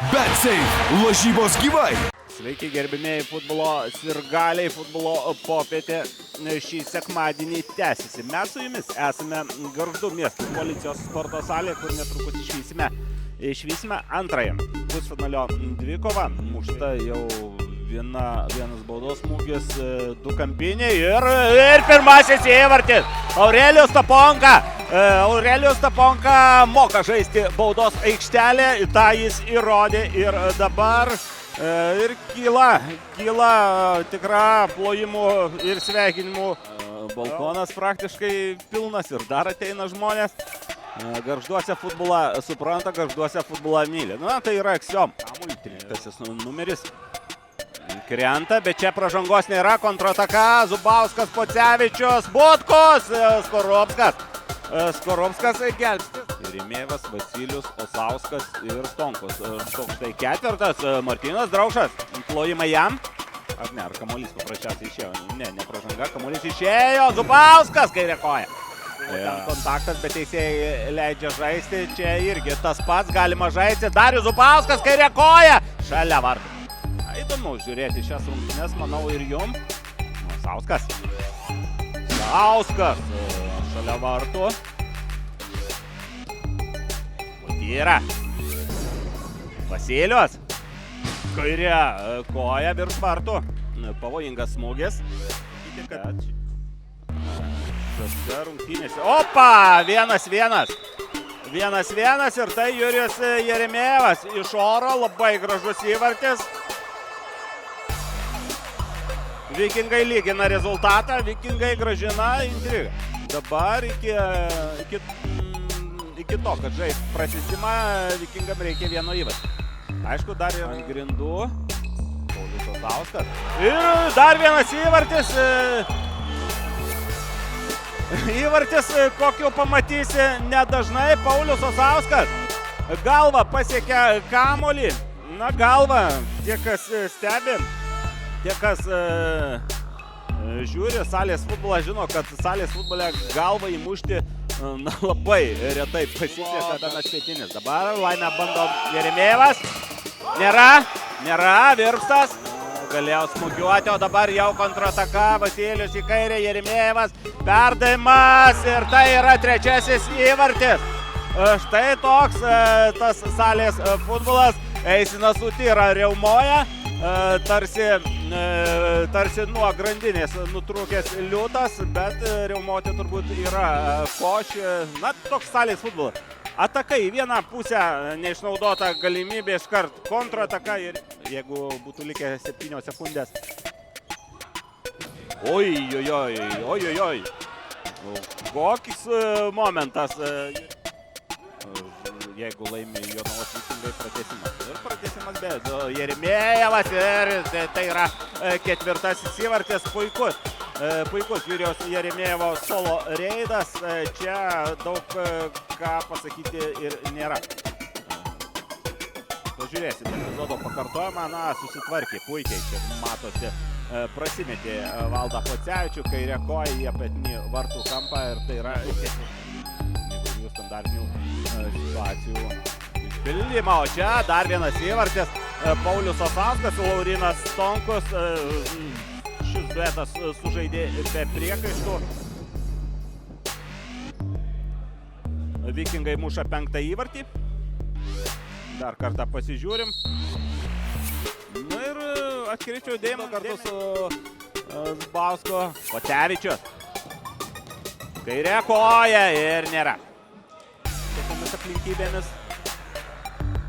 BetSafe lažybos gyvai. Sveiki gerbimieji futbolo sirgaliai, futbolo popietė šį sekmadienį tęsiasi. Mes su jumis esame Gargždų miesto policijos sporto salėje, kur netrukus išvysime antrąją pusfinalio dvikovą. Mušta jau vienas baudos smūgis, du kampiniai ir pirmasis įvartis. Aurelijus Taponka moka žaisti baudos aikštelę, tą jis įrodė ir dabar ir kyla tikra plojimų ir sveikinimų. Balkonas praktiškai pilnas ir dar ateina žmonės. Gargžduose futbolą supranta, Gargžduose futbolą myli. Na, tai yra aksiom. 13 numeris. Krenta, bet čia pražangos nėra. Kontrataka, Zubauskas, Pocevičius, Butkus, Skorupskas gelbstis. Rimėvas, Vasilijus, Osauskas ir Stonkus. Štai ketvirtas, Martynas Draušas. Plojimai jam. Ar kamuolys paprasčiausiai išėjo? Ne pražanga, kamuolys išėjo. Zubauskas, kairė koja. Kontaktas, bet teisėjai leidžia žaisti. Čia irgi tas pats, galima žaisti. Darius Zubauskas, kairė koja. Šalia vartų. Įdomu žiūrėti šias rungtynes, manau, ir jum. Sauskas. Šalia vartų. Yra. Vasilijus. Kairė koja virš vartų. Pavojingas smūgis. Šiose rungtynėse. Opa! 1-1. 1-1 ir tai Jurijus Jeremejevas. Iš oro labai gražus įvartis. Vikingai lygina rezultatą, Vikingai grąžina intrigą. Dabar iki to, kad žais prasisimą, Vikingam reikia vieno įvartį. Aišku, dar ir ant grindų. Paulius Osauskas. Ir dar vienas įvartis. Įvartis, kokio pamatysi nedažnai. Paulius Osauskas. Galva pasiekia kamuolį. Na, galva, tie, kas stebi. Tie, kas žiūri salės futbolą, žino, kad salės futbole galvą įmušti labai retai pasiseka Benas Pietinis. Dabar laimę bando Jeremejevas. Nėra, Virpstas. Galėjo smūgiuoti, o dabar jau kontrataka. Vasilijus į kairę, Jeremejevas. Perdavimas ir tai yra trečiasis įvartis. Štai toks tas salės futbolas. Eisinas Utyra riaumoja. Tarsi nuo grandinės nutrūkęs liūtas, bet riaumoti turbūt yra košė. Na, toks salės futbolas. Ataka į vieną pusę, neišnaudota galimybė iškart kontrataka ir jeigu būtų likę 7 sekundės. Oi. Kokis momentas. Jeigu laimi Jonavos Vikingai pratęsimas. Ir pratęsimas be Jeremejevas ir tai yra ketvirtasis įvartis. Puikus Jurijaus Jeremejevo solo reidas. Čia daug ką pasakyti ir nėra. Pažiūrėsime epizodo pakartojimą. Na, susitvarkė puikiai. Čia matosi, prasimetė Valdą Pocevičių, kairė koja į apatinį vartų kampą ir tai yra įvairių standartinių situacijų išpildymą. O čia dar vienas įvartis. Paulius Osauskas, Laurinas Stonkus. Šis duetas sužaidė be priekaištų. Vikingai muša 5 įvartį. Dar kartą pasižiūrim. Na ir atkreipiau dėmesį kartu su Zbausko. Pocevičius. Kairė koja ir nėra. Tokiamis aplinkybėmis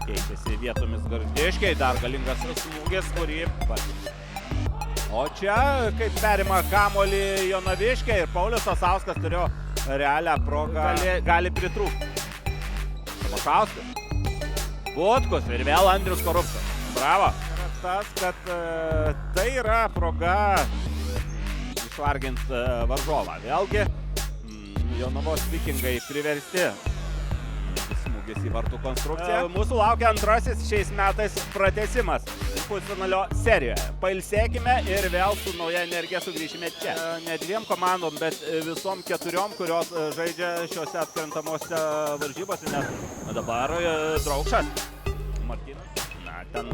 keičiasi vietomis gargždiškiai. Dar galingas smūgis, kurį pasiekė. O čia, kaip perima kamuolį jonaviškiai ir Paulius Osauskas turėjo realią progą. Gali pritrūkti. Tomašauskas. Butkus ir vėl Andrius Skorupskas. Bravo. Tas, kad tai yra proga išvarginti varžovą. Vėlgi, Jonavos Vikingai priversti smūgis į vartų konstrukciją. Mūsų laukia antrasis šiais metais pratęsimas pusfinalio serijoje. Pailsėkime ir vėl su nauja energija sugrįšime čia. Ne 2 komandom, bet visom 4, kurios žaidžia šiuose atkrintamose varžybose. Nes dabar Draukšas. Martynas. Ten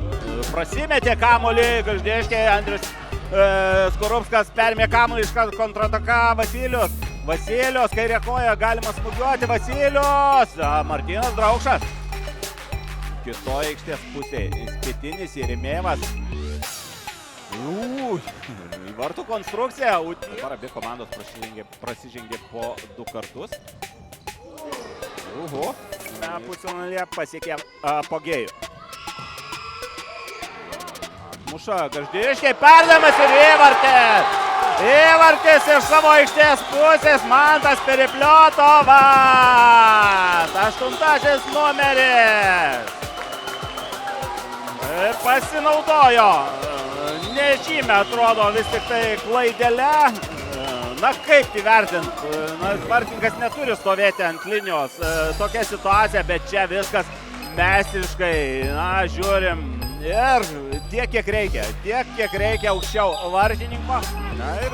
prasimetė kamuolį, Gargždėškiai, Andrius Skorupskas permė kamuolį, iškart kontrataka Vasilius. Vasilius, kairė koja, galima smūgiuoti, Vasilius, Martynas Draukšas. Kitoje aikštės pusėje, Spitinis įrėmėjimas. Į vartų konstrukciją. Dabar abi komandos prasižengė po 2 kartus. Pusfinalyje pasiekė Apogėjų. Muša Gargždėškiai, perdavimas ir įvartis. Įvartis iš savo aikštės pusės, Mantas Peripliotovas. 8 numeris. Pasinaudojo. Nežymė atrodo vis tik tai klaidelę. Na kaip įvertint, vartininkas neturi stovėti ant linijos, tokia situacija, bet čia viskas meistriškai, žiūrim ir tiek kiek reikia aukščiau vartininko. Na ir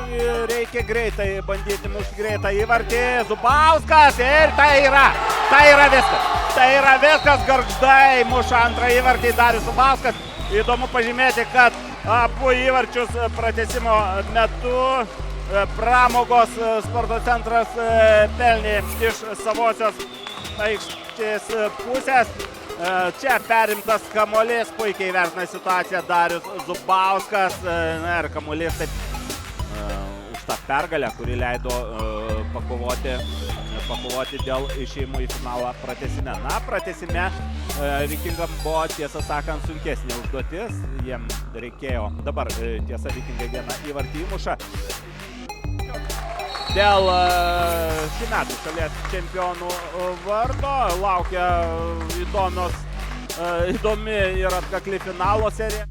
reikia greitai bandyti mušti greitą įvartį, Zubauskas ir tai yra viskas, Gargždai muša antrą įvartį, Darius Zubauskas. Įdomu pažymėti, kad abu įvarčius pratęsimo metu Pramogos sporto centras pelnė iš savosios aikštės pusės. Čia perimtas kamuolys, puikiai vertina situaciją Darius Zubauskas. Na ir kamuolys taip už tą pergalę, kuri leido pakovoti dėl išėjimų į finalą pratęsime. Na, pratęsime Vikingam buvo, tiesą sakant, sunkesnė užduotis. Jiem reikėjo, dabar tiesa Vikingai vieną įvartį įmuša. Dėl šių metų šalies čempionų vardo laukia įdomi ir atkakli finalo serija.